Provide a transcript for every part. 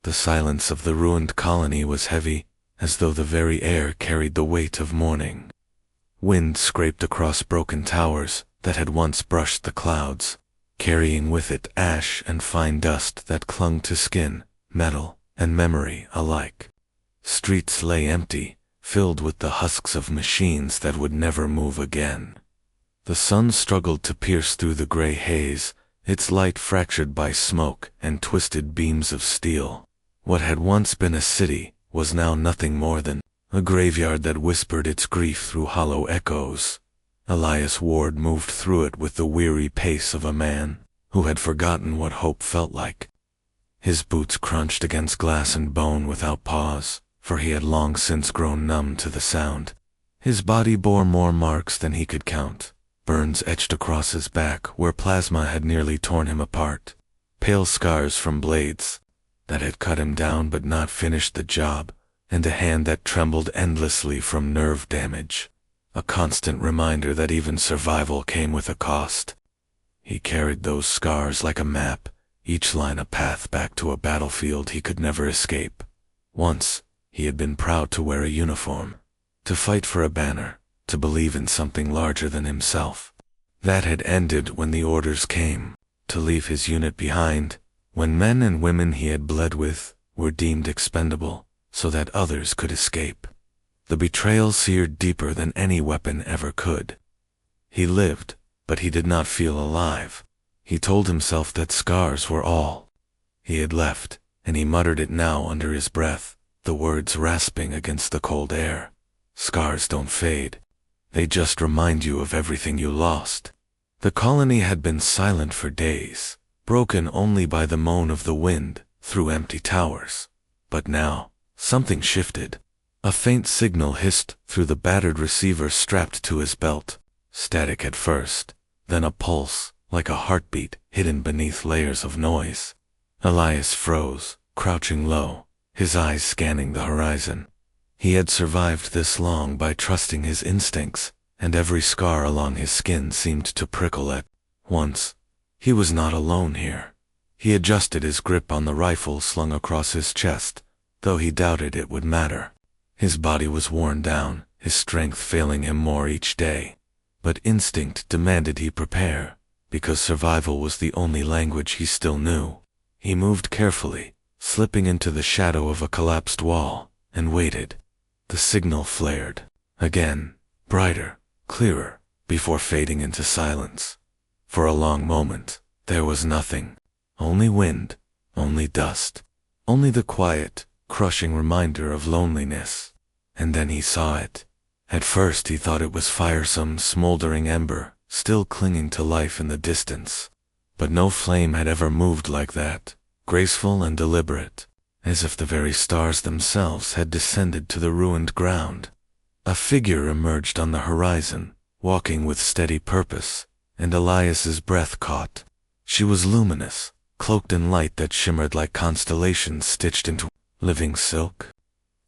The silence of the ruined colony was heavy, as though the very air carried the weight of mourning. Wind scraped across broken towers that had once brushed the clouds, carrying with it ash and fine dust that clung to skin, metal, and memory alike. Streets lay empty, filled with the husks of machines that would never move again. The sun struggled to pierce through the gray haze, its light fractured by smoke and twisted beams of steel. What had once been a city was now nothing more than a graveyard that whispered its grief through hollow echoes. Elias Ward moved through it with the weary pace of a man who had forgotten what hope felt like. His boots crunched against glass and bone without pause, for he had long since grown numb to the sound. His body bore more marks than he could count, burns etched across his back where plasma had nearly torn him apart, pale scars from blades that had cut him down but not finished the job, and a hand that trembled endlessly from nerve damage, a constant reminder that even survival came with a cost. He carried those scars like a map, each line a path back to a battlefield he could never escape. Once, he had been proud to wear a uniform, to fight for a banner, to believe in something larger than himself. That had ended when the orders came, to leave his unit behind, when men and women he had bled with were deemed expendable, so that others could escape. The betrayal seared deeper than any weapon ever could. He lived, but he did not feel alive. He told himself that scars were all. He had left, and he muttered it now under his breath, the words rasping against the cold air. Scars don't fade. They just remind you of everything you lost. The colony had been silent for days, broken only by the moan of the wind through empty towers. But now, something shifted. A faint signal hissed through the battered receiver strapped to his belt. Static at first, then a pulse, like a heartbeat hidden beneath layers of noise. Elias froze, crouching low, his eyes scanning the horizon. He had survived this long by trusting his instincts, and every scar along his skin seemed to prickle at once. He was not alone here. He adjusted his grip on the rifle slung across his chest, though he doubted it would matter. His body was worn down, his strength failing him more each day. But instinct demanded he prepare, because survival was the only language he still knew. He moved carefully, slipping into the shadow of a collapsed wall, and waited. The signal flared, again, brighter, clearer, before fading into silence. For a long moment, there was nothing. Only wind, only dust, only the quiet, crushing reminder of loneliness. And then he saw it. At first he thought it was fire, some smoldering ember, still clinging to life in the distance. But no flame had ever moved like that, graceful and deliberate, as if the very stars themselves had descended to the ruined ground. A figure emerged on the horizon, walking with steady purpose, and Elias's breath caught. She was luminous, cloaked in light that shimmered like constellations stitched into living silk.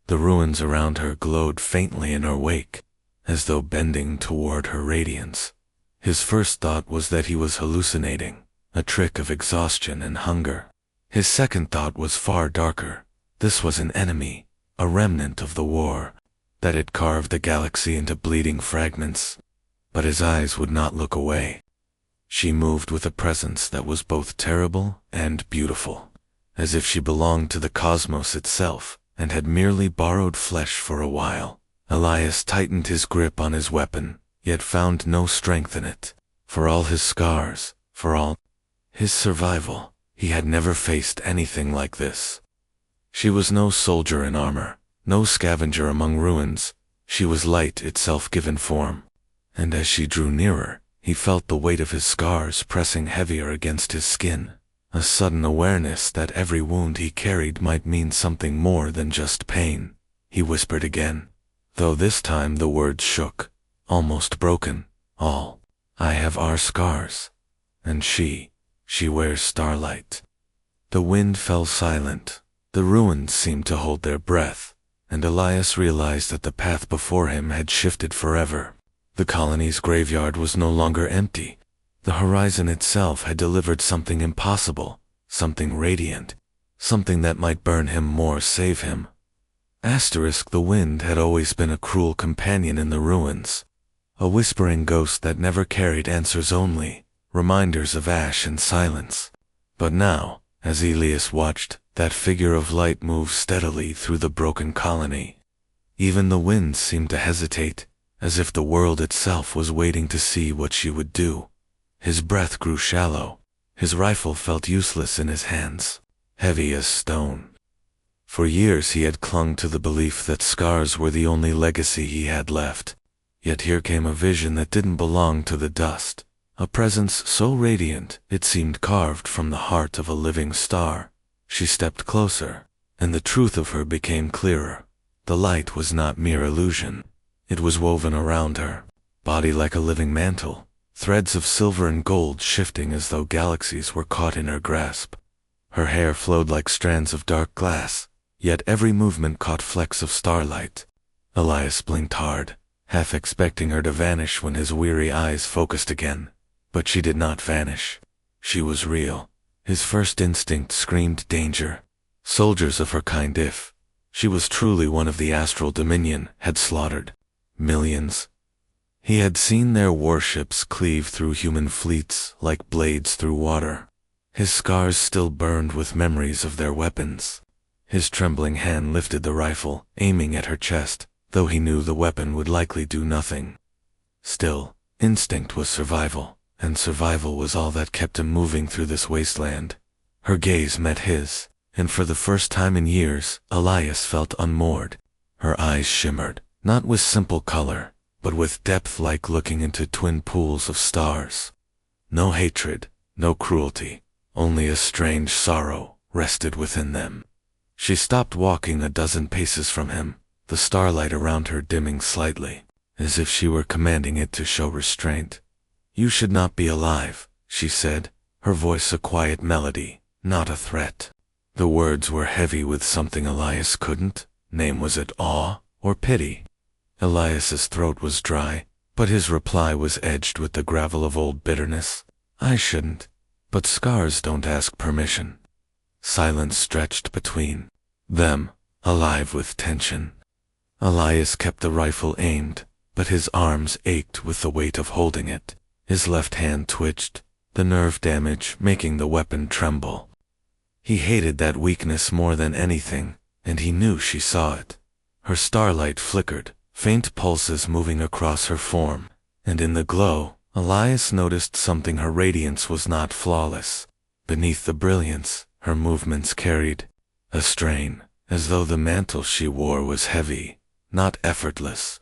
The ruins around her glowed faintly in her wake, as though bending toward her radiance. His first thought was that he was hallucinating, a trick of exhaustion and hunger. His second thought was far darker. This was an enemy, a remnant of the war, that had carved the galaxy into bleeding fragments. But his eyes would not look away. She moved with a presence that was both terrible and beautiful, as if she belonged to the cosmos itself and had merely borrowed flesh for a while. Elias tightened his grip on his weapon, yet found no strength in it. For all his scars, for all his survival, he had never faced anything like this. She was no soldier in armor, no scavenger among ruins. She was light itself given form. And as she drew nearer, he felt the weight of his scars pressing heavier against his skin. A sudden awareness that every wound he carried might mean something more than just pain. He whispered again, though this time the words shook, almost broken. All I have are scars. And she wears starlight. The wind fell silent. The ruins seemed to hold their breath, and Elias realized that the path before him had shifted forever. The colony's graveyard was no longer empty. The horizon itself had delivered something impossible, something radiant, something that might burn him more, save him. The wind had always been a cruel companion in the ruins, a whispering ghost that never carried answers, only reminders of ash and silence. But now, as Elias watched, that figure of light move steadily through the broken colony. Even the wind seemed to hesitate, as if the world itself was waiting to see what she would do. His breath grew shallow. His rifle felt useless in his hands, heavy as stone. For years he had clung to the belief that scars were the only legacy he had left. Yet here came a vision that didn't belong to the dust, a presence so radiant it seemed carved from the heart of a living star. She stepped closer, and the truth of her became clearer. The light was not mere illusion. It was woven around her body like a living mantle, threads of silver and gold shifting as though galaxies were caught in her grasp. Her hair flowed like strands of dark glass, yet every movement caught flecks of starlight. Elias blinked hard, half expecting her to vanish when his weary eyes focused again. But she did not vanish. She was real. His first instinct screamed danger. Soldiers of her kind, if she was truly one of the astral dominion, had slaughtered millions. He had seen their warships cleave through human fleets like blades through water. His scars still burned with memories of their weapons. His trembling hand lifted the rifle, aiming at her chest, though he knew the weapon would likely do nothing. Still, instinct was survival, and survival was all that kept him moving through this wasteland. Her gaze met his, and for the first time in years, Elias felt unmoored. Her eyes shimmered, not with simple color, but with depth like looking into twin pools of stars. No hatred, no cruelty, only a strange sorrow rested within them. She stopped walking a dozen paces from him, the starlight around her dimming slightly, as if she were commanding it to show restraint. "You should not be alive," she said, her voice a quiet melody, not a threat. The words were heavy with something Elias couldn't name. Was it awe or pity? Elias's throat was dry, but his reply was edged with the gravel of old bitterness. "I shouldn't, but scars don't ask permission." Silence stretched between them, alive with tension. Elias kept the rifle aimed, but his arms ached with the weight of holding it. His left hand twitched, the nerve damage making the weapon tremble. He hated that weakness more than anything, and he knew she saw it. Her starlight flickered, faint pulses moving across her form, and in the glow, Elias noticed something. Her radiance was not flawless. Beneath the brilliance, her movements carried a strain, as though the mantle she wore was heavy, not effortless.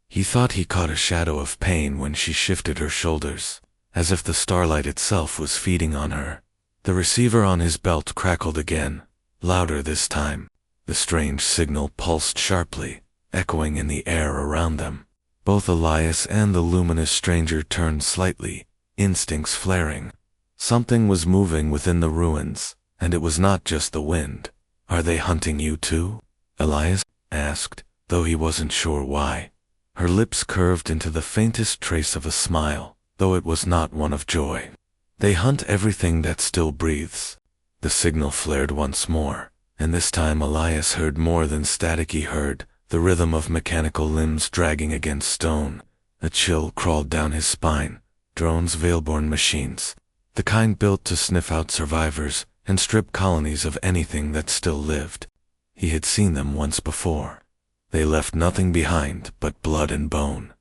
He thought he caught a shadow of pain when she shifted her shoulders, as if the starlight itself was feeding on her. The receiver on his belt crackled again, louder this time. The strange signal pulsed sharply, echoing in the air around them. Both Elias and the luminous stranger turned slightly, instincts flaring. Something was moving within the ruins, and it was not just the wind. "Are they hunting you too?" Elias asked, though he wasn't sure why. Her lips curved into the faintest trace of a smile, though it was not one of joy. "They hunt everything that still breathes." The signal flared once more, and this time Elias heard more than static. He heard the rhythm of mechanical limbs dragging against stone. A chill crawled down his spine. Drones, veilborn machines, the kind built to sniff out survivors and strip colonies of anything that still lived. He had seen them once before. They left nothing behind but blood and bone.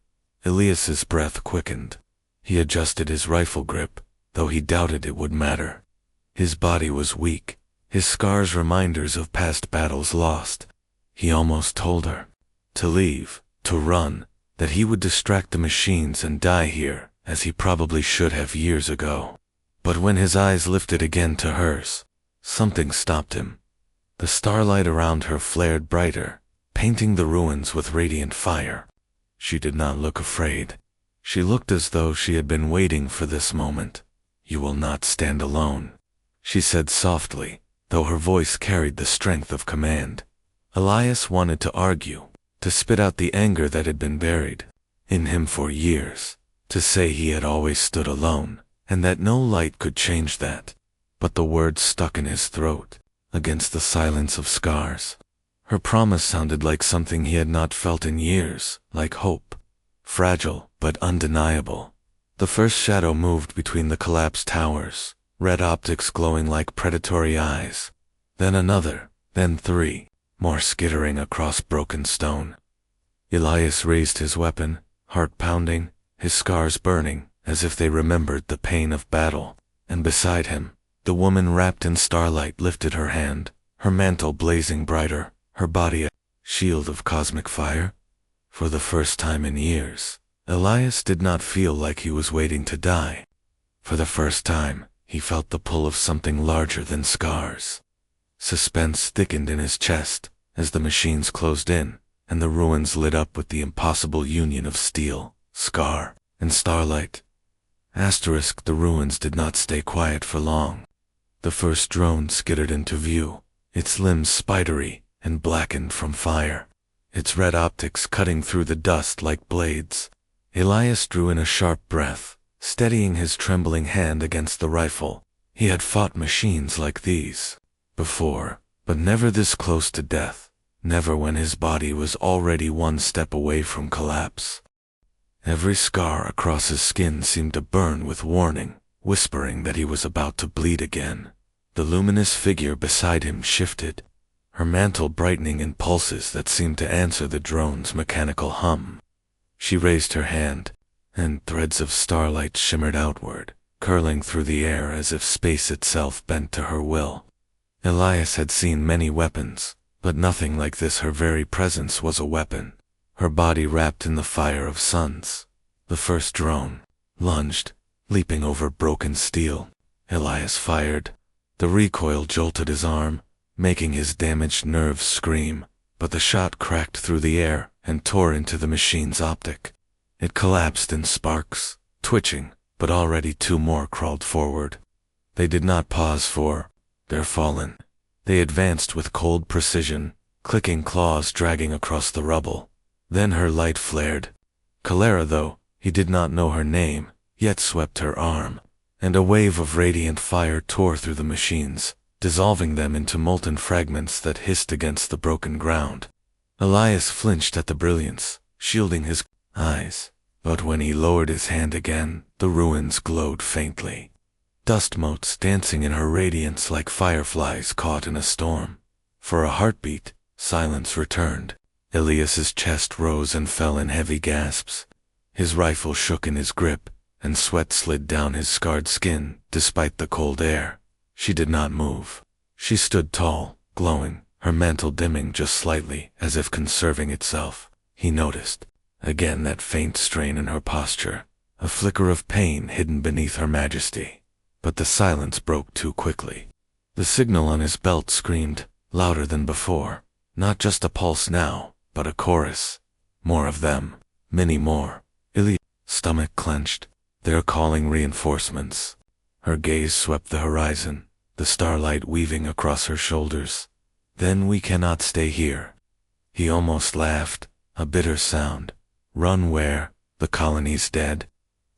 Elias's breath quickened. He adjusted his rifle grip, though he doubted it would matter. His body was weak, his scars reminders of past battles lost. He almost told her to leave, to run, that he would distract the machines and die here, as he probably should have years ago. But when his eyes lifted again to hers, something stopped him. The starlight around her flared brighter, painting the ruins with radiant fire. She did not look afraid. She looked as though she had been waiting for this moment. "You will not stand alone," she said softly, though her voice carried the strength of command. Elias wanted to argue, to spit out the anger that had been buried in him for years, to say he had always stood alone, and that no light could change that. But the words stuck in his throat. against the silence of scars. Her promise sounded like something he had not felt in years, like hope. Fragile, but undeniable. The first shadow moved between the collapsed towers, red optics glowing like predatory eyes. Then another, then three, more skittering across broken stone. Elias raised his weapon, heart pounding, his scars burning, as if they remembered the pain of battle. And beside him, the woman wrapped in starlight lifted her hand, her mantle blazing brighter, her body a shield of cosmic fire. For the first time in years, Elias did not feel like he was waiting to die. For the first time, he felt the pull of something larger than scars. Suspense thickened in his chest as the machines closed in, and the ruins lit up with the impossible union of steel, scar, and starlight. The ruins did not stay quiet for long. The first drone skittered into view, its limbs spidery and blackened from fire, its red optics cutting through the dust like blades. Elias drew in a sharp breath, steadying his trembling hand against the rifle. He had fought machines like these before, but never this close to death, never when his body was already one step away from collapse. Every scar across his skin seemed to burn with warning, whispering that he was about to bleed again. The luminous figure beside him shifted, her mantle brightening in pulses that seemed to answer the drone's mechanical hum. She raised her hand, and threads of starlight shimmered outward, curling through the air as if space itself bent to her will. Elias had seen many weapons, but nothing like this. Her very presence was a weapon, her body wrapped in the fire of suns. The first drone lunged, leaping over broken steel. Elias fired. The recoil jolted his arm, making his damaged nerves scream, but the shot cracked through the air and tore into the machine's optic. It collapsed in sparks, twitching, but already two more crawled forward. They did not pause for their fallen. They advanced with cold precision, clicking claws dragging across the rubble. Then her light flared. Calera, though he did not know her name, yet swept her arm, and a wave of radiant fire tore through the machines, dissolving them into molten fragments that hissed against the broken ground. Elias flinched at the brilliance, shielding his eyes, but when he lowered his hand again, the ruins glowed faintly. Dust motes dancing in her radiance like fireflies caught in a storm. For a heartbeat, silence returned. Elias's chest rose and fell in heavy gasps. His rifle shook in his grip, and sweat slid down his scarred skin despite the cold air. She did not move. She stood tall, glowing, her mantle dimming just slightly as if conserving itself. He noticed, again, that faint strain in her posture, a flicker of pain hidden beneath her majesty. But the silence broke too quickly. The signal on his belt screamed, louder than before, not just a pulse now, but a chorus. More of them, many more. Elias' stomach clenched. They're calling reinforcements. Her gaze swept the horizon, the starlight weaving across her shoulders. Then we cannot stay here. He almost laughed, a bitter sound. Run where? The colony's dead.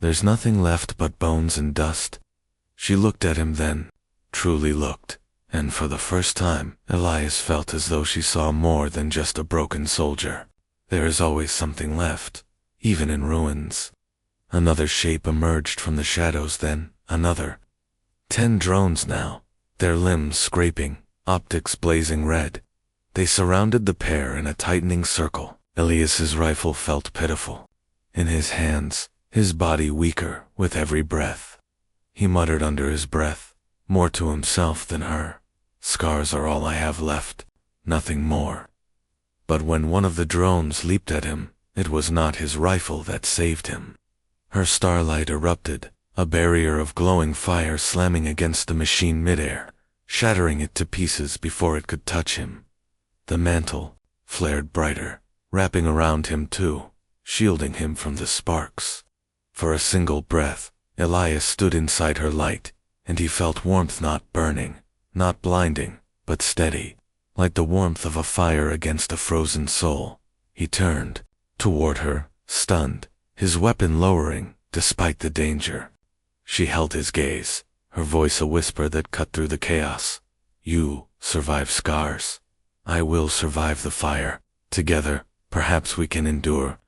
There's nothing left but bones and dust. She looked at him then, truly looked, and for the first time, Elias felt as though she saw more than just a broken soldier. There is always something left, even in ruins. Another shape emerged from the shadows then, another. 10 drones now, their limbs scraping, optics blazing red. They surrounded the pair in a tightening circle. Elias's rifle felt pitiful. In his hands, his body weaker with every breath. He muttered under his breath, more to himself than her. Scars are all I have left, nothing more. But when one of the drones leaped at him, it was not his rifle that saved him. Her starlight erupted, a barrier of glowing fire slamming against the machine midair, shattering it to pieces before it could touch him. The mantle flared brighter, wrapping around him too, shielding him from the sparks. For a single breath, Elias stood inside her light, and he felt warmth, not burning, not blinding, but steady, like the warmth of a fire against a frozen soul. He turned toward her, stunned, his weapon lowering despite the danger. She held his gaze, her voice a whisper that cut through the chaos. You survive scars. I will survive the fire. Together, perhaps we can endure.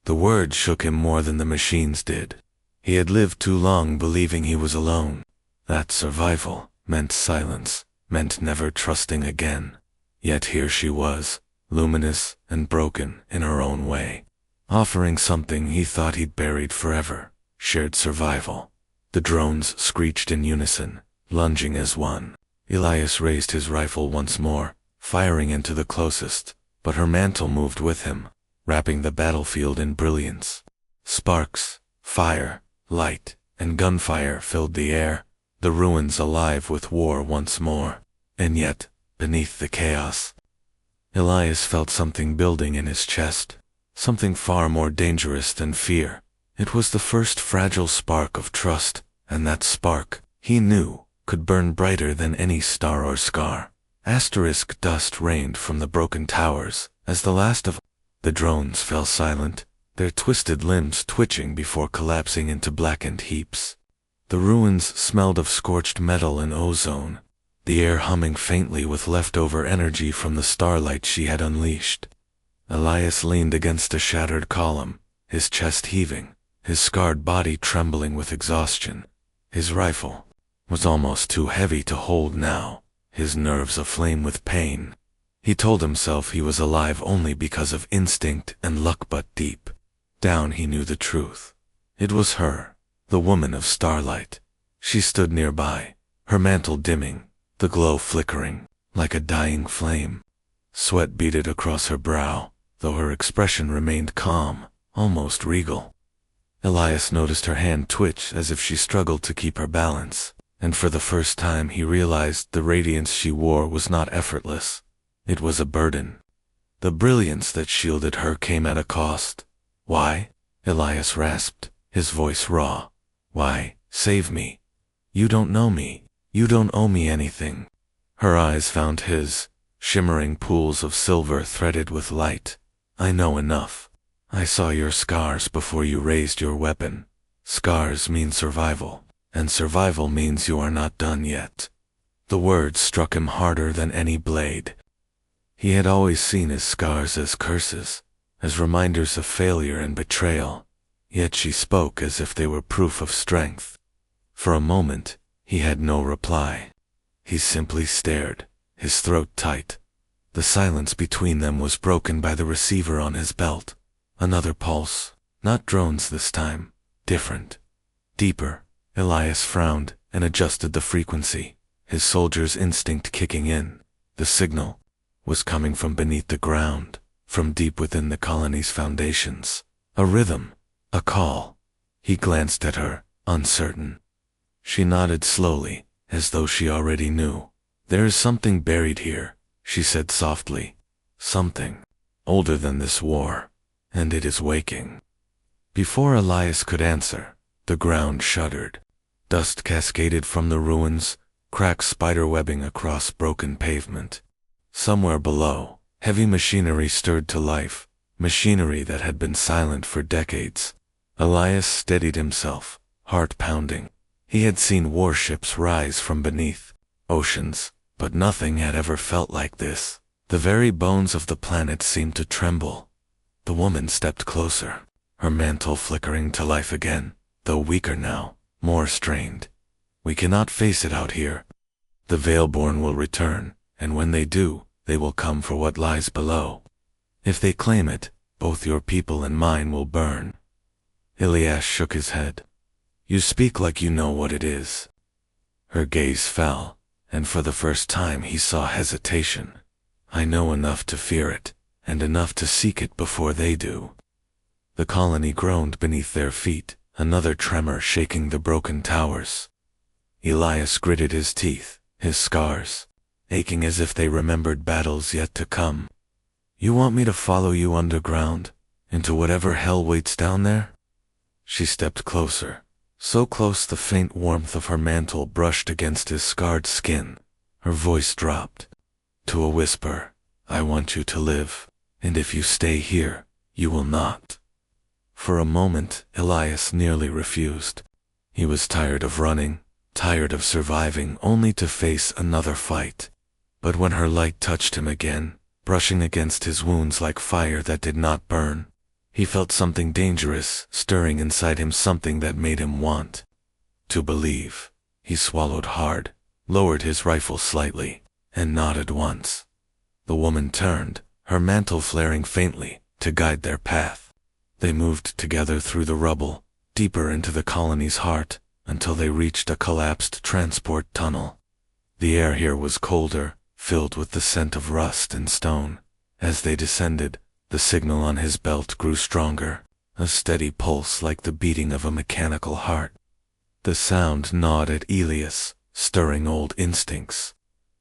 The words shook him more than the machines did. He had lived too long believing he was alone. That survival meant silence, meant never trusting again. Yet here she was, luminous and broken in her own way, offering something he thought he'd buried forever: shared survival. The drones screeched in unison, lunging as one. Elias raised his rifle once more, firing into the closest, but her mantle moved with him, wrapping the battlefield in brilliance. Sparks, fire, light, and gunfire filled the air, the ruins alive with war once more. And yet, beneath the chaos, Elias felt something building in his chest, something far more dangerous than fear. It was the first fragile spark of trust, and that spark, he knew, could burn brighter than any star or scar. Asterisk dust rained from the broken towers as the last of the drones fell silent, their twisted limbs twitching before collapsing into blackened heaps. The ruins smelled of scorched metal and ozone, the air humming faintly with leftover energy from the starlight she had unleashed. Elias leaned against a shattered column, his chest heaving, his scarred body trembling with exhaustion. His rifle was almost too heavy to hold now, his nerves aflame with pain. He told himself he was alive only because of instinct and luck, but deep down he knew the truth. It was her, the woman of Starlight. She stood nearby, her mantle dimming, the glow flickering, like a dying flame. Sweat beaded across her brow, though her expression remained calm, almost regal. Elias noticed her hand twitch as if she struggled to keep her balance, and for the first time he realized the radiance she wore was not effortless. It was a burden. The brilliance that shielded her came at a cost. Why? Elias rasped, his voice raw. Why? Save me. You don't know me. You don't owe me anything. Her eyes found his, shimmering pools of silver threaded with light. I know enough. I saw your scars before you raised your weapon. Scars mean survival, and survival means you are not done yet. The words struck him harder than any blade. He had always seen his scars as curses, as reminders of failure and betrayal, yet she spoke as if they were proof of strength. For a moment, he had no reply. He simply stared, his throat tight. The silence between them was broken by the receiver on his belt. Another pulse, not drones this time, different, deeper. Elias frowned and adjusted the frequency, his soldier's instinct kicking in. The signal was coming from beneath the ground, from deep within the colony's foundations. A rhythm, a call. He glanced at her, uncertain. She nodded slowly, as though she already knew. There is something buried here, she said softly. Something older than this war, and it is waking. Before Elias could answer, the ground shuddered. Dust cascaded from the ruins, cracks spiderwebbing across broken pavement. Somewhere below, heavy machinery stirred to life, machinery that had been silent for decades. Elias steadied himself, heart pounding. He had seen warships rise from beneath oceans, but nothing had ever felt like this. The very bones of the planet seemed to tremble. The woman stepped closer, her mantle flickering to life again, though weaker now, more strained. We cannot face it out here. The Veilborn will return, and when they do, they will come for what lies below. If they claim it, both your people and mine will burn. Elias shook his head. You speak like you know what it is. Her gaze fell, and for the first time he saw hesitation. I know enough to fear it, and enough to seek it before they do. The colony groaned beneath their feet, another tremor shaking the broken towers. Elias gritted his teeth, his scars aching as if they remembered battles yet to come. You want me to follow you underground, into whatever hell waits down there? She stepped closer, so close the faint warmth of her mantle brushed against his scarred skin. Her voice dropped to a whisper. I want you to live, and if you stay here, you will not. For a moment, Elias nearly refused. He was tired of running, tired of surviving only to face another fight. But when her light touched him again, brushing against his wounds like fire that did not burn, he felt something dangerous stirring inside him, something that made him want to believe. He swallowed hard, lowered his rifle slightly, and nodded once. The woman turned, her mantle flaring faintly, to guide their path. They moved together through the rubble, deeper into the colony's heart, until they reached a collapsed transport tunnel. The air here was colder, filled with the scent of rust and stone. As they descended, the signal on his belt grew stronger, a steady pulse like the beating of a mechanical heart. The sound gnawed at Elias, stirring old instincts.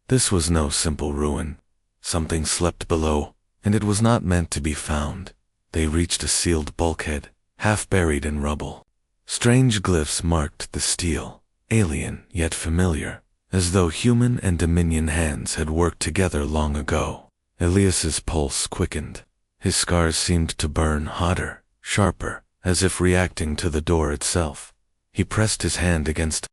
This was no simple ruin. Something slept below, and it was not meant to be found. They reached a sealed bulkhead, half buried in rubble. Strange glyphs marked the steel, alien yet familiar, as though human and Dominion hands had worked together long ago. Elias's pulse quickened. His scars seemed to burn hotter, sharper, as if reacting to the door itself. He pressed his hand against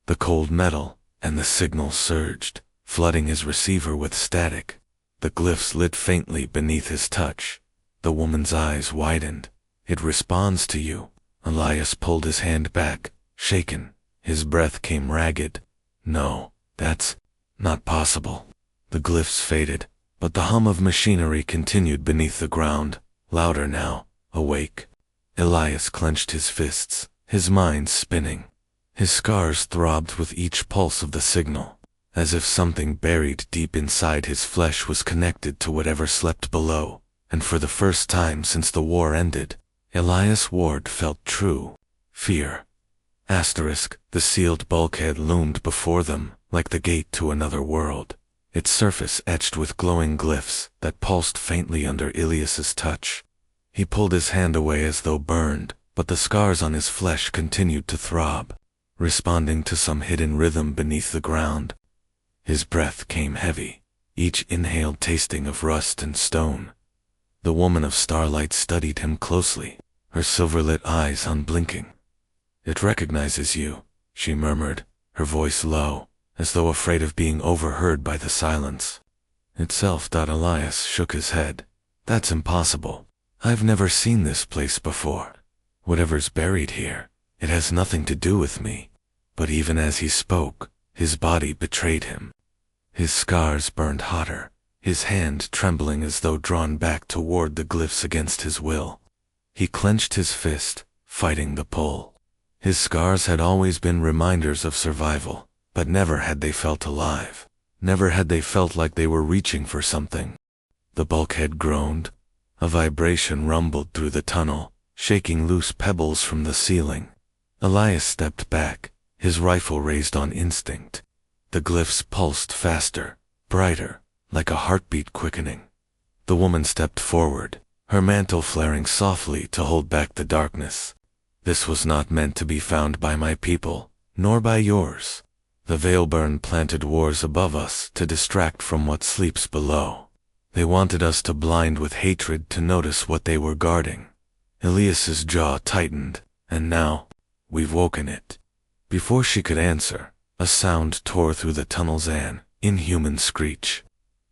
the cold metal, and the signal surged, flooding his receiver with static. The glyphs lit faintly beneath his touch. The woman's eyes widened. "It responds to you." Elias pulled his hand back, shaken. His breath came ragged. "No, that's not possible." The glyphs faded, but the hum of machinery continued beneath the ground, louder now, awake. Elias clenched his fists, his mind spinning. His scars throbbed with each pulse of the signal, as if something buried deep inside his flesh was connected to whatever slept below. And for the first time since the war ended, Elias Ward felt true fear. The sealed bulkhead loomed before them, like the gate to another world, its surface etched with glowing glyphs that pulsed faintly under Elias's touch. He pulled his hand away as though burned, but the scars on his flesh continued to throb, responding to some hidden rhythm beneath the ground. His breath came heavy, each inhaled tasting of rust and stone. The woman of Starlight studied him closely, her silver-lit eyes unblinking. "It recognizes you," she murmured, her voice low, as though afraid of being overheard by the silence. Itself. Elias shook his head. "That's impossible. I've never seen this place before. Whatever's buried here, it has nothing to do with me." But even as he spoke, his body betrayed him. His scars burned hotter, his hand trembling as though drawn back toward the glyphs against his will. He clenched his fist, fighting the pull. His scars had always been reminders of survival, but never had they felt alive. Never had they felt like they were reaching for something. The bulkhead groaned. A vibration rumbled through the tunnel, shaking loose pebbles from the ceiling. Elias stepped back, his rifle raised on instinct. The glyphs pulsed faster, brighter, like a heartbeat quickening. The woman stepped forward, her mantle flaring softly to hold back the darkness. "This was not meant to be found by my people, nor by yours. The Veilburn planted wars above us to distract from what sleeps below. They wanted us to blind with hatred to notice what they were guarding." Elias's jaw tightened, "And now, we've woken it." Before she could answer, a sound tore through the tunnel's inhuman screech,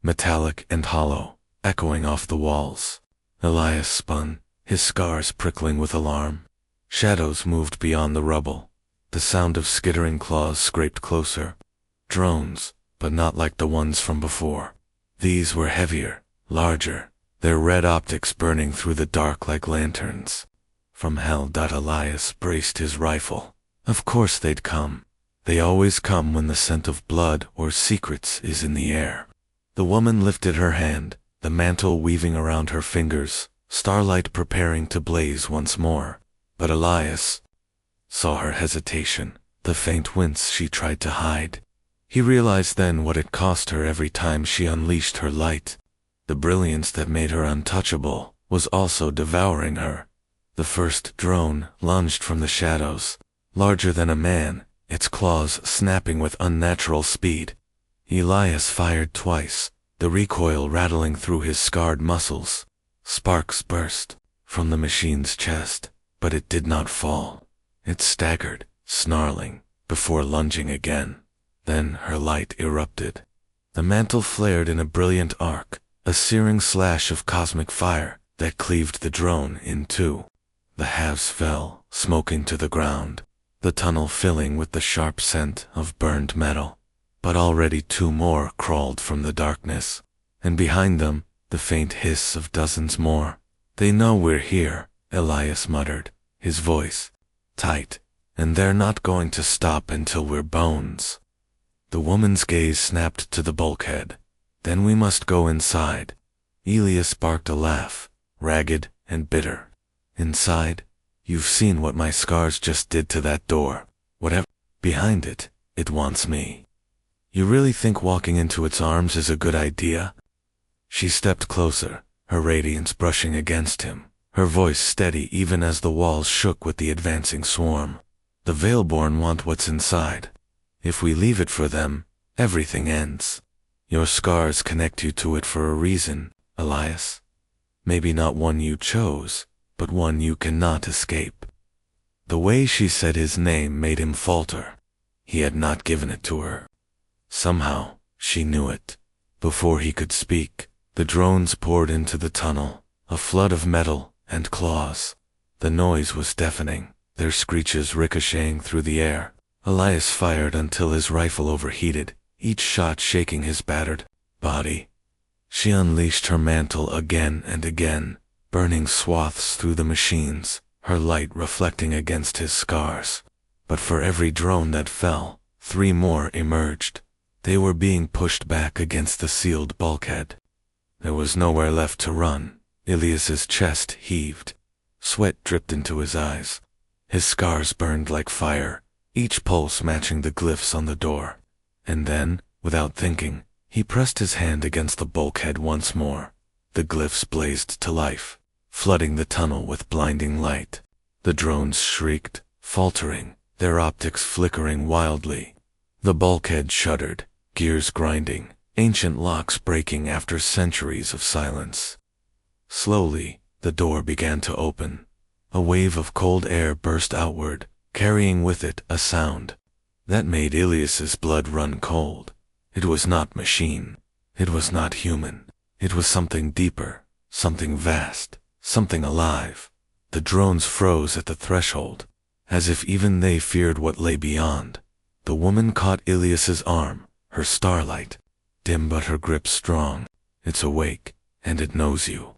metallic and hollow, echoing off the walls. Elias spun, his scars prickling with alarm. Shadows moved beyond the rubble. The sound of skittering claws scraped closer. Drones, but not like the ones from before. These were heavier, larger, their red optics burning through the dark like lanterns. From hell. Elias braced his rifle. Of course they'd come. They always come when the scent of blood or secrets is in the air. The woman lifted her hand, the mantle weaving around her fingers, starlight preparing to blaze once more. But Elias saw her hesitation, the faint wince she tried to hide. He realized then what it cost her every time she unleashed her light. The brilliance that made her untouchable was also devouring her. The first drone lunged from the shadows, larger than a man, its claws snapping with unnatural speed. Elias fired twice, the recoil rattling through his scarred muscles. Sparks burst from the machine's chest, but it did not fall. It staggered, snarling, before lunging again. Then her light erupted. The mantle flared in a brilliant arc, a searing slash of cosmic fire that cleaved the drone in two. The halves fell, smoking to the ground, the tunnel filling with the sharp scent of burned metal. But already two more crawled from the darkness, and behind them, the faint hiss of dozens more. "They know we're here," Elias muttered, his voice tight, "and they're not going to stop until we're bones." The woman's gaze snapped to the bulkhead. "Then we must go inside." Elias barked a laugh, ragged and bitter. "Inside? You've seen what my scars just did to that door. Whatever behind it, it wants me. You really think walking into its arms is a good idea?" She stepped closer, her radiance brushing against him, her voice steady even as the walls shook with the advancing swarm. "The Veilborn want what's inside. If we leave it for them, everything ends. Your scars connect you to it for a reason, Elias. Maybe not one you chose, but one you cannot escape." The way she said his name made him falter. He had not given it to her. Somehow, she knew it. Before he could speak, the drones poured into the tunnel, a flood of metal and claws. The noise was deafening, their screeches ricocheting through the air. Elias fired until his rifle overheated, each shot shaking his battered body. She unleashed her mantle again and again, burning swaths through the machines, her light reflecting against his scars. But for every drone that fell, 3 more emerged. They were being pushed back against the sealed bulkhead. There was nowhere left to run. Elias's chest heaved. Sweat dripped into his eyes. His scars burned like fire, each pulse matching the glyphs on the door. And then, without thinking, he pressed his hand against the bulkhead once more. The glyphs blazed to life, flooding the tunnel with blinding light. The drones shrieked, faltering, their optics flickering wildly. The bulkhead shuddered, gears grinding, ancient locks breaking after centuries of silence. Slowly, the door began to open. A wave of cold air burst outward, carrying with it a sound that made Elias's blood run cold. It was not machine. It was not human. It was something deeper, something vast, something alive. The drones froze at the threshold, as if even they feared what lay beyond. The woman caught Elias's arm, her starlight, dim but her grip strong. "It's awake, and it knows you."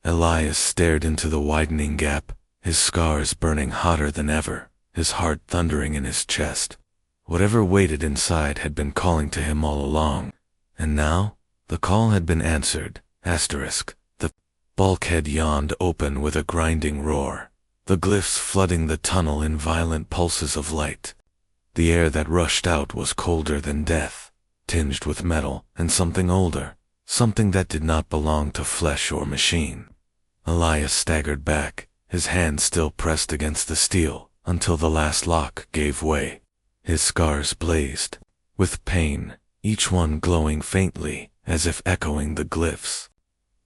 Elias stared into the widening gap, his scars burning hotter than ever, his heart thundering in his chest. Whatever waited inside had been calling to him all along, and now, the call had been answered. The bulkhead yawned open with a grinding roar, the glyphs flooding the tunnel in violent pulses of light. The air that rushed out was colder than death, tinged with metal and something older, something that did not belong to flesh or machine. Elias staggered back, his hand still pressed against the steel, until the last lock gave way. His scars blazed with pain, each one glowing faintly, as if echoing the glyphs.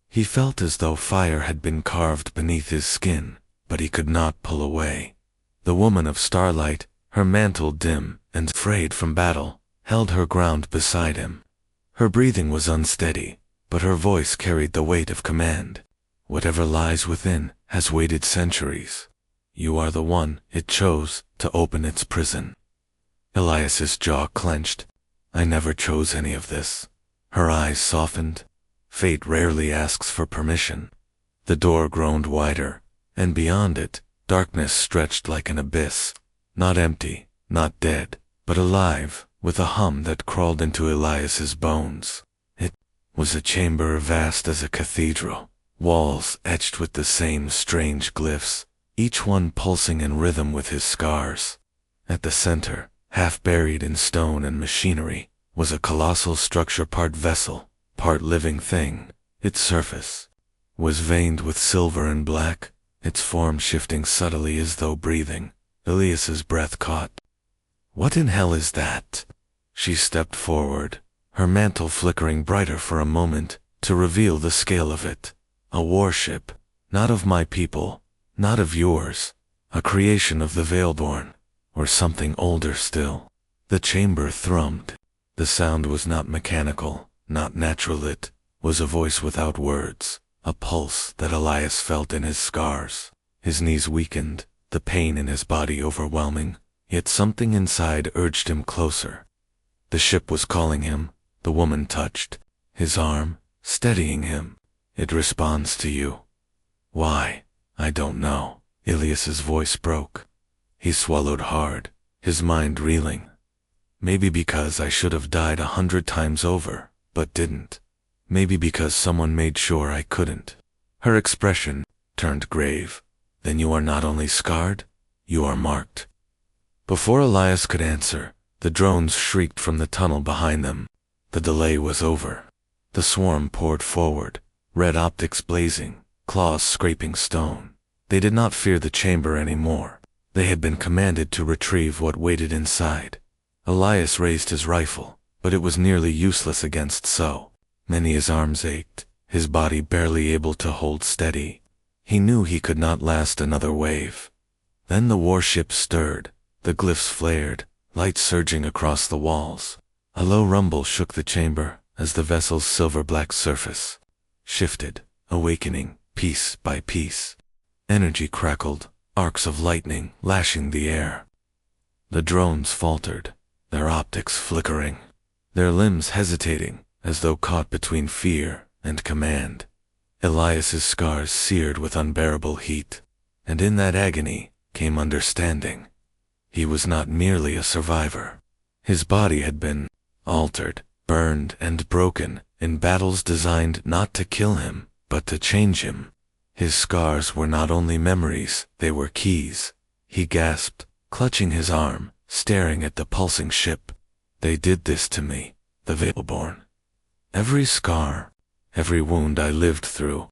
He felt as though fire had been carved beneath his skin, but he could not pull away. The woman of Starlight, her mantle dim and frayed from battle, held her ground beside him. Her breathing was unsteady, but her voice carried the weight of command. "Whatever lies within has waited centuries. You are the one it chose to open its prison." Elias's jaw clenched. "I never chose any of this." Her eyes softened. Fate rarely asks for permission. The door groaned wider, and beyond it, darkness stretched like an abyss. Not empty, not dead, but alive, with a hum that crawled into Elias's bones. It was a chamber vast as a cathedral, walls etched with the same strange glyphs, each one pulsing in rhythm with his scars. At the center, half buried in stone and machinery, was a colossal structure, part vessel, part living thing. Its surface was veined with silver and black, its form shifting subtly as though breathing. Elias's breath caught. "What in hell is that?" She stepped forward, her mantle flickering brighter for a moment, to reveal the scale of it. A warship, not of my people, not of yours, a creation of the Veilborn, or something older still. The chamber thrummed. The sound was not mechanical, not natural. It was a voice without words, a pulse that Elias felt in his scars. His knees weakened, the pain in his body overwhelming, yet something inside urged him closer. The ship was calling him. The woman touched his arm, steadying him. It responds to you. Why? I don't know. Elias's voice broke. He swallowed hard, his mind reeling. Maybe because I should have died 100 times over, but didn't. Maybe because someone made sure I couldn't. Her expression turned grave. Then you are not only scarred, you are marked. Before Elias could answer, the drones shrieked from the tunnel behind them. The delay was over. The swarm poured forward, red optics blazing, claws scraping stone. They did not fear the chamber anymore. They had been commanded to retrieve what waited inside. Elias raised his rifle, but it was nearly useless against so many. His arms ached, his body barely able to hold steady. He knew he could not last another wave. Then the warship stirred, the glyphs flared, light surging across the walls. A low rumble shook the chamber as the vessel's silver-black surface shifted, awakening piece by piece. Energy crackled, arcs of lightning lashing the air. The drones faltered, their optics flickering, their limbs hesitating as though caught between fear and command. Elias's scars seared with unbearable heat, and in that agony came understanding. He was not merely a survivor. His body had been altered, burned, and broken in battles designed not to kill him, but to change him. His scars were not only memories, they were keys. He gasped, clutching his arm, staring at the pulsing ship. They did this to me, the Veilborn. Every scar, every wound I lived through,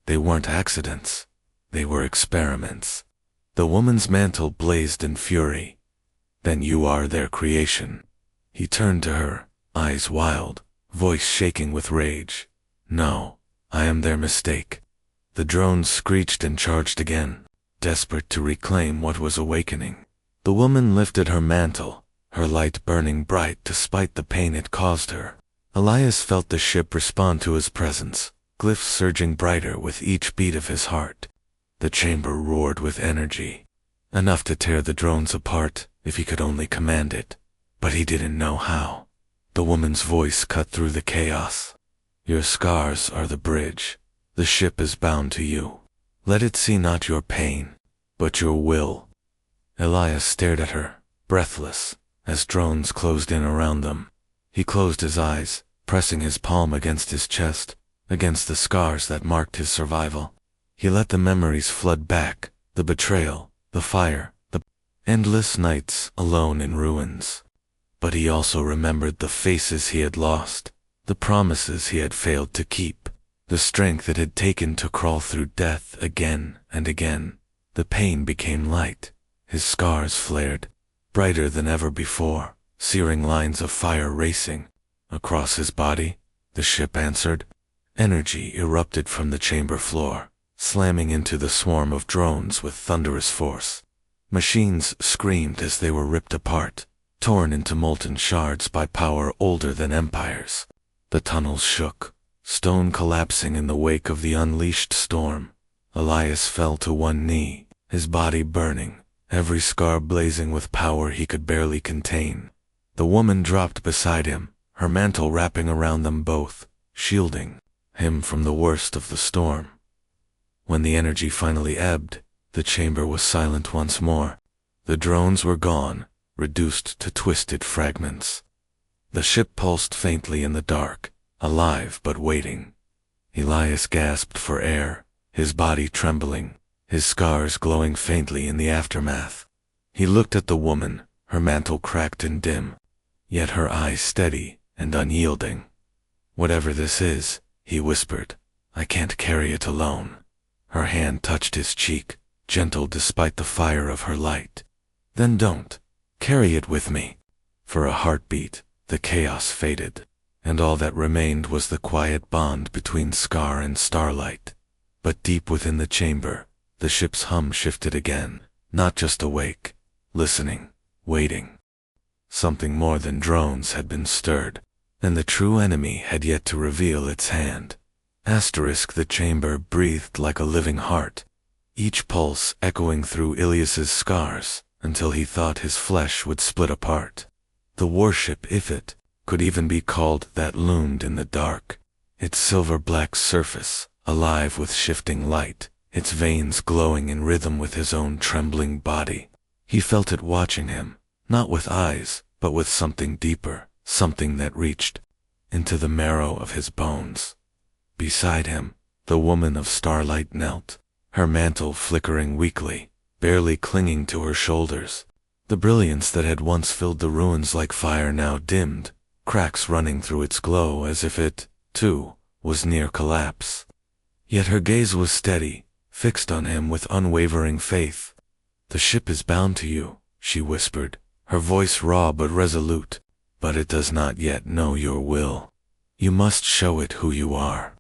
they weren't accidents. They were experiments. The woman's mantle blazed in fury. Then you are their creation. He turned to her, eyes wild, voice shaking with rage. No, I am their mistake. The drones screeched and charged again, desperate to reclaim what was awakening. The woman lifted her mantle, her light burning bright despite the pain it caused her. Elias felt the ship respond to his presence, glyphs surging brighter with each beat of his heart. The chamber roared with energy, enough to tear the drones apart if he could only command it. But he didn't know how. The woman's voice cut through the chaos. Your scars are the bridge. The ship is bound to you. Let it see not your pain, but your will. Elias stared at her, breathless, as drones closed in around them. He closed his eyes, pressing his palm against his chest, against the scars that marked his survival. He let the memories flood back, the betrayal, the fire, the endless nights alone in ruins. But he also remembered the faces he had lost, the promises he had failed to keep, the strength it had taken to crawl through death again and again. The pain became light. His scars flared, brighter than ever before, searing lines of fire racing across his body. The ship answered. Energy erupted from the chamber floor, slamming into the swarm of drones with thunderous force. Machines screamed as they were ripped apart, torn into molten shards by power older than empires. The tunnels shook, stone collapsing in the wake of the unleashed storm. Elias fell to one knee, his body burning, every scar blazing with power he could barely contain. The woman dropped beside him, her mantle wrapping around them both, shielding him from the worst of the storm. When the energy finally ebbed, the chamber was silent once more. The drones were gone, reduced to twisted fragments. The ship pulsed faintly in the dark, alive but waiting. Elias gasped for air, his body trembling, his scars glowing faintly in the aftermath. He looked at the woman, her mantle cracked and dim, yet her eyes steady and unyielding. Whatever this is, he whispered, I can't carry it alone. Her hand touched his cheek, gentle despite the fire of her light. Then don't. Carry it with me. For a heartbeat, the chaos faded, and all that remained was the quiet bond between Scar and Starlight. But deep within the chamber, the ship's hum shifted again, not just awake, listening, waiting. Something more than drones had been stirred, and the true enemy had yet to reveal its hand. The chamber breathed like a living heart, each pulse echoing through Ilias's scars until he thought his flesh would split apart. The warship, if it could even be called that, loomed in the dark, its silver-black surface alive with shifting light, its veins glowing in rhythm with his own trembling body. He felt it watching him, not with eyes, but with something deeper, something that reached into the marrow of his bones. Beside him, the woman of Starlight knelt, her mantle flickering weakly, barely clinging to her shoulders. The brilliance that had once filled the ruins like fire now dimmed, cracks running through its glow as if it, too, was near collapse. Yet her gaze was steady, fixed on him with unwavering faith. "The ship is bound to you," she whispered, her voice raw but resolute, "but it does not yet know your will. You must show it who you are."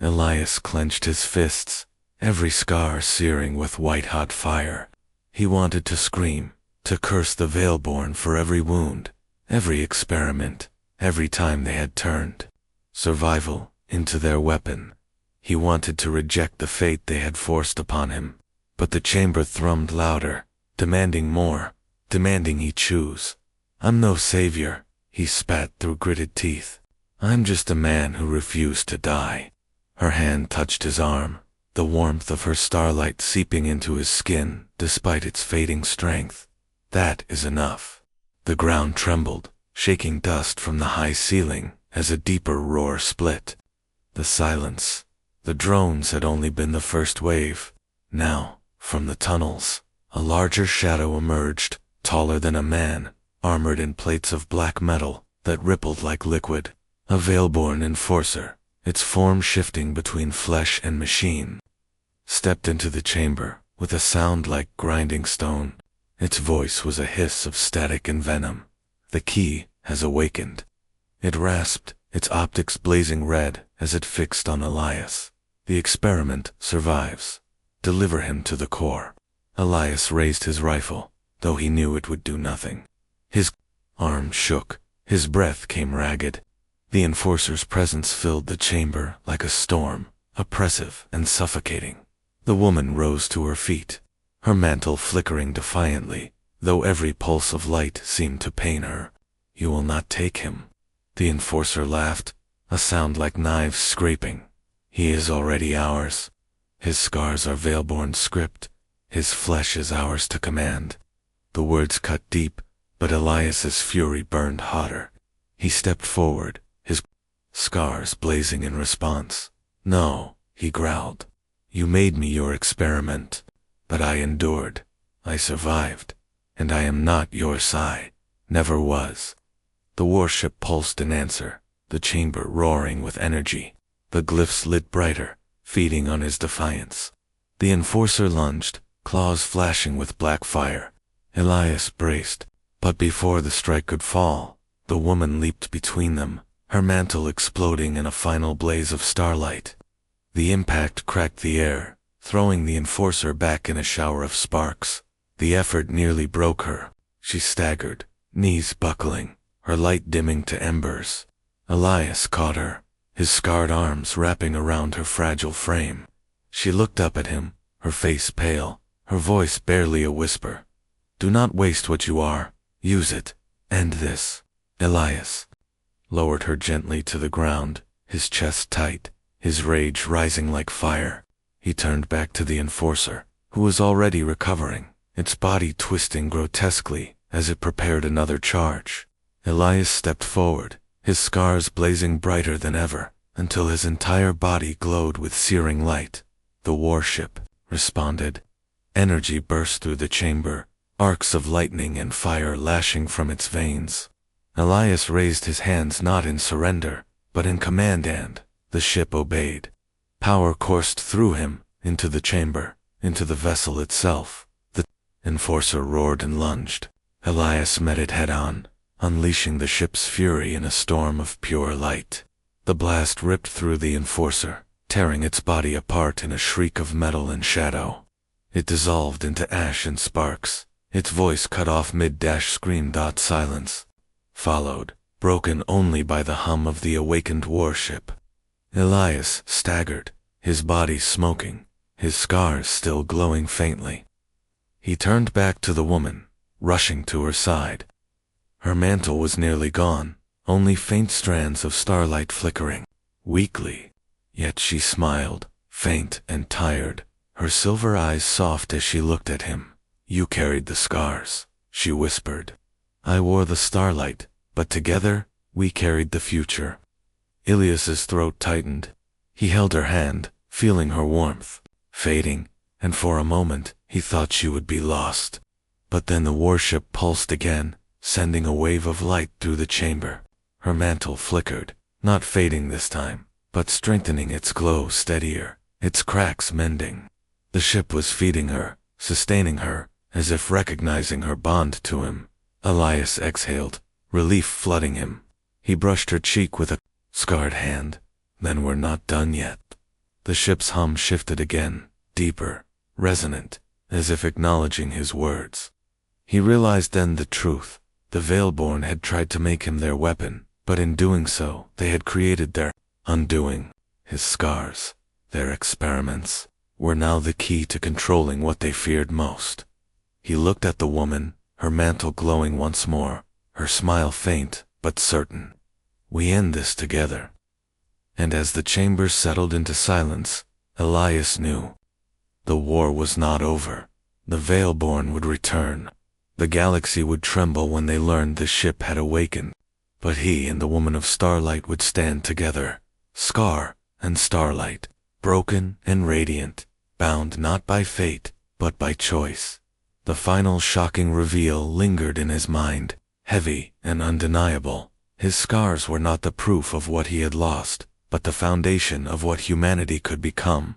Elias clenched his fists, every scar searing with white-hot fire. He wanted to scream, to curse the Veilborn for every wound, every experiment, every time they had turned survival into their weapon. He wanted to reject the fate they had forced upon him, but the chamber thrummed louder, demanding more, demanding he choose. "I'm no savior," he spat through gritted teeth. "I'm just a man who refused to die." Her hand touched his arm, the warmth of her starlight seeping into his skin despite its fading strength. "That is enough." The ground trembled, shaking dust from the high ceiling as a deeper roar split. The silence. The drones had only been the first wave. Now, from the tunnels, a larger shadow emerged, taller than a man, armored in plates of black metal that rippled like liquid. A Veilborn enforcer, its form shifting between flesh and machine, stepped into the chamber with a sound like grinding stone. Its voice was a hiss of static and venom. "The key has awakened." It rasped, its optics blazing red as it fixed on Elias. "The experiment survives. Deliver him to the core." Elias raised his rifle, though he knew it would do nothing. His arm shook, his breath came ragged. The enforcer's presence filled the chamber like a storm, oppressive and suffocating. The woman rose to her feet, her mantle flickering defiantly, though every pulse of light seemed to pain her. "You will not take him." The enforcer laughed, a sound like knives scraping. "He is already ours. His scars are Veilborn script. His flesh is ours to command." The words cut deep, but Elias's fury burned hotter. He stepped forward, his scars blazing in response. "No," he growled. "You made me your experiment, but I endured. I survived, and I am not your Sai. Never was." The warship pulsed in answer, the chamber roaring with energy. The glyphs lit brighter, feeding on his defiance. The enforcer lunged, claws flashing with black fire. Elias braced, but before the strike could fall, the woman leaped between them, her mantle exploding in a final blaze of starlight. The impact cracked the air, throwing the enforcer back in a shower of sparks. The effort nearly broke her. She staggered, knees buckling, her light dimming to embers. Elias caught her, his scarred arms wrapping around her fragile frame. She looked up at him, her face pale, her voice barely a whisper. "Do not waste what you are. Use it. End this." Elias lowered her gently to the ground, his chest tight, his rage rising like fire. He turned back to the enforcer, who was already recovering, its body twisting grotesquely as it prepared another charge. Elias stepped forward, his scars blazing brighter than ever, until his entire body glowed with searing light. The warship responded. Energy burst through the chamber, arcs of lightning and fire lashing from its veins. Elias raised his hands not in surrender, but in command, and the ship obeyed. Power coursed through him, into the chamber, into the vessel itself. The enforcer roared and lunged. Elias met it head-on, unleashing the ship's fury in a storm of pure light. The blast ripped through the enforcer, tearing its body apart in a shriek of metal and shadow. It dissolved into ash and sparks, Its voice cut off mid-scream. Silence followed, broken only by the hum of the awakened warship. Elias staggered, his body smoking, his scars still glowing faintly. He turned back to the woman, rushing to her side. Her mantle was nearly gone, only faint strands of starlight flickering, weakly. Yet she smiled, faint and tired, her silver eyes soft as she looked at him. "You carried the scars," she whispered. "I wore the starlight, but together, we carried the future." Ilias's throat tightened. He held her hand, feeling her warmth fading, and for a moment, he thought she would be lost. But then the warship pulsed again, sending a wave of light through the chamber. Her mantle flickered, not fading this time, but strengthening its glow steadier, its cracks mending. The ship was feeding her, sustaining her, as if recognizing her bond to him. Elias exhaled, relief flooding him. He brushed her cheek with a scarred hand. "Then we're not done yet." The ship's hum shifted again, deeper, resonant, as if acknowledging his words. He realized then the truth. The Veilborn had tried to make him their weapon, but in doing so, they had created their undoing. His scars, their experiments, were now the key to controlling what they feared most. He looked at the woman, her mantle glowing once more, her smile faint but certain. "We end this together." And as the chamber settled into silence, Elias knew. The war was not over. The Veilborn would return. The galaxy would tremble when they learned the ship had awakened. But he and the woman of starlight would stand together, scar and starlight, broken and radiant, bound not by fate, but by choice. The final shocking reveal lingered in his mind, heavy and undeniable. His scars were not the proof of what he had lost, but the foundation of what humanity could become.